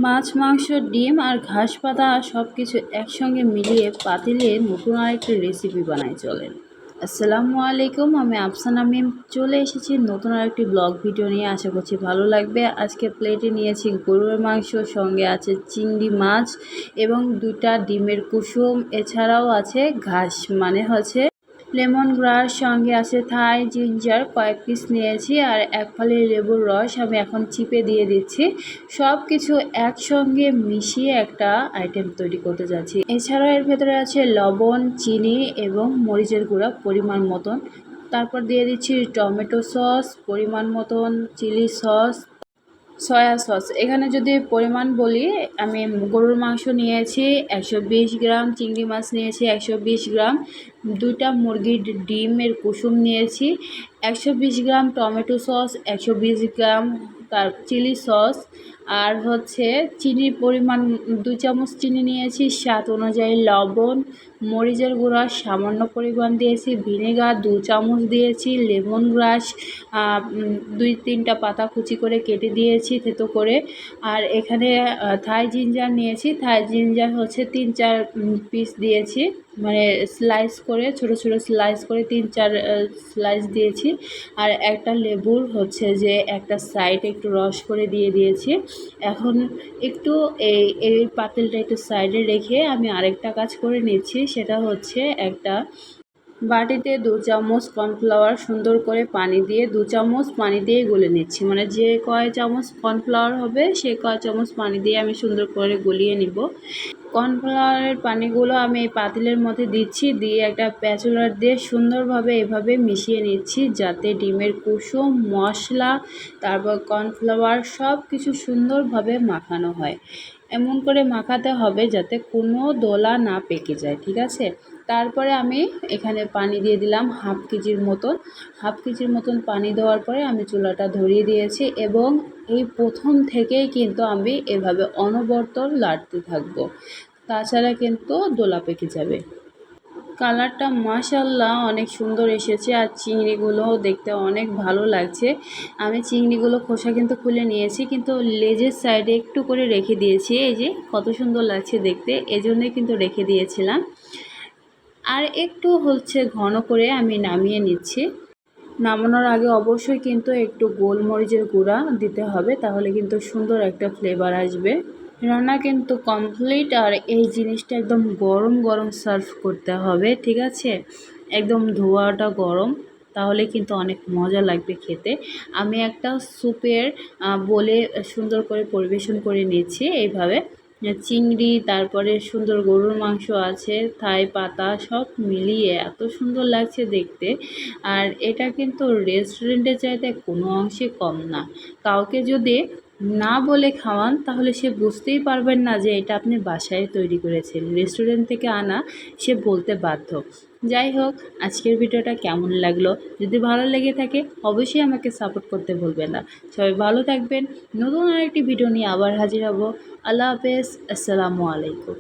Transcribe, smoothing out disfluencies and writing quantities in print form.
মাছ, মাংস, ডিম আর ঘাস পাতা সব কিছু একসঙ্গে মিলিয়ে পাতিলে নতুন আরেকটি রেসিপি বানাই চলেন। আসসালামু আলাইকুম, আমি আফসানা মিম চলে এসেছি নতুন আরেকটি ব্লগ ভিডিও নিয়ে। আশা করছি ভালো লাগবে। আজকে প্লেটে নিয়েছি গরুর মাংস, সঙ্গে আছে চিংড়ি মাছ এবং 2টা ডিমের কুসুম, এছাড়াও আছে ঘাস মানে হচ্ছে লেমন গ্রাস, সঙ্গে আছে থাই জিঞ্জার কয়েক পিস নিয়েছি আর 1 ফালি লেবুর রস আমি এখন চিপে দিয়ে দিচ্ছি। সব কিছু একসঙ্গে মিশিয়ে একটা আইটেম তৈরি করতে যাচ্ছি। এছাড়াও এর ভেতরে আছে লবণ, চিনি এবং মরিচের গুঁড়া পরিমাণ মতন। তারপর দিয়ে দিচ্ছি টমেটো সস পরিমাণ মতন, চিলি সস, সয়া সস। এখানে যদি পরিমাণ বলি, আমি গরুর মাংস নিয়েছি 120 গ্রাম, চিংড়ি মাছ নিয়েছি 120 গ্রাম, 2টা মুরগির ডিমের কুসুম নিয়েছি, 120 গ্রাম টমেটো সস, 120 গ্রাম তার চিলি সস, আর হচ্ছে চিনির পরিমাণ 2 চামচ চিনি নিয়েছি, স্বাদ অনুযায়ী লবণ, মরিচের গুঁড়া সামান্য পরিমাণ দিয়েছি, ভিনেগার 2 চামচ দিয়েছি, লেমন গ্রাস 2-3টা পাতা কুচি করে কেটে দিয়েছি থেতো করে। আর এখানে থাই জিঞ্জার নিয়েছি, থাই জিঞ্জার হচ্ছে 3-4 পিস দিয়েছি, মানে স্লাইস করে ছোট ছোট স্লাইস করে 3-4 স্লাইস দিয়েছি। আর একটা লেবুর হচ্ছে যে একটা সাইড একটু রস করে দিয়ে দিয়েছি। এখন একটু এই পাতিলটা একটু সাইডে রেখে আমি আরেকটা কাজ করে নিচ্ছি, সেটা হচ্ছে একটা বাটিতে 2 চামচ কর্নফ্লাওয়ার সুন্দর করে পানি দিয়ে 2 চামচ পানি দিয়ে গুলে নিচ্ছি, মানে যে কয় চামচ কর্নফ্লাওয়ার হবে সে কয় চামচ পানি দিয়ে আমি সুন্দর করে গলিয়ে নিব। কর্নফ্লাওয়ারের পানিগুলো আমি এই পাতিলের মধ্যে দিচ্ছি, দিয়ে একটা প্যাচুলার দিয়ে সুন্দরভাবে এভাবে মিশিয়ে নিচ্ছি, যাতে ডিমের কুসুম, মশলা, তারপর কর্নফ্লাওয়ার সব কিছু সুন্দরভাবে মাখানো হয়। এমন করে মাখাতে হবে যাতে কোনো দলা না পেকে যায়, ঠিক আছে। তারপরে আমি এখানে পানি দিয়ে দিলাম হাফ কেজির মতন পানি দেওয়ার পরে আমি চুলাটা ধরিয়ে দিয়েছি এবং এই প্রথম থেকেই কিন্তু আমি এভাবে অনবরত লাড়তে থাকবো, তাছাড়া কিন্তু দোলা পেকে যাবে। কালারটা মাশাআল্লাহ অনেক সুন্দর এসেছে আর চিংড়িগুলোও দেখতে অনেক ভালো লাগছে। আমি চিংড়িগুলো খোসা কিন্তু খুলে নিয়েছি, কিন্তু লেজের সাইডে একটু করে রেখে দিয়েছি। এই যে কত সুন্দর লাগছে দেখতে, এজন্যই কিন্তু রেখে দিয়েছিলাম। আর একটু হচ্ছে ঘন করে আমি নামিয়ে নিচ্ছি। নামানোর আগে অবশ্যই কিন্তু একটু গোলমরিচের গুঁড়া দিতে হবে, তাহলে কিন্তু সুন্দর একটা ফ্লেভার আসবে। রান্না কিন্তু কমপ্লিট, আর এই জিনিসটা একদম গরম গরম সার্ভ করতে হবে, ঠিক আছে। একদম ধোয়াটা গরম, তাহলে কিন্তু অনেক মজা লাগবে খেতে। আমি একটা স্যুপের বলে সুন্দর করে পরিবেশন করে নিচ্ছি এইভাবে। চিংড়ি, তারপরে সুন্দর গরুর মাংস আছে, থাই পাতা সব মিলিয়ে এত সুন্দর লাগছে দেখতে। আর এটা কিন্তু রেস্টুরেন্টের চাইতে কোনো অংশে কম না। কাউকে যদি না বলে খাওয়ান তাহলে সে বুঝতেই পারবেন না যে এটা আপনি বাসায় তৈরি করেছেন, রেস্টুরেন্ট থেকে আনা, সে বলতে বাধ্য। যাই হোক, আজকের ভিডিওটা কেমন লাগলো, যদি ভালো লেগে থাকে অবশ্যই আমাকে সাপোর্ট করতে ভুলবেন না। সবাই ভালো থাকবেন, নতুন আরেকটি ভিডিও নিয়ে আবার হাজির হব। আল্লাহ হাফেজ, আসসালামু আলাইকুম।